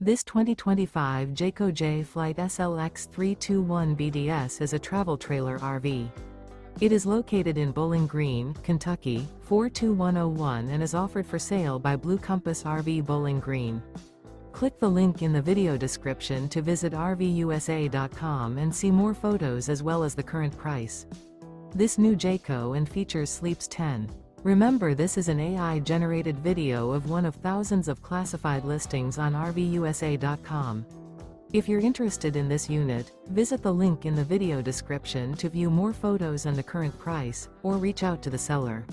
This 2025 Jayco Jay Flight SLX 321 BDS is a travel trailer RV. It is located in Bowling Green, Kentucky, 42101 and is offered for sale by Blue Compass RV Bowling Green. Click the link in the video description to visit RVUSA.com and see more photos as well as the current price. This new Jayco and features Sleeps 10. Remember, this is an AI-generated video of one of thousands of classified listings on RVUSA.com. If you're interested in this unit, visit the link in the video description to view more photos and the current price, or reach out to the seller.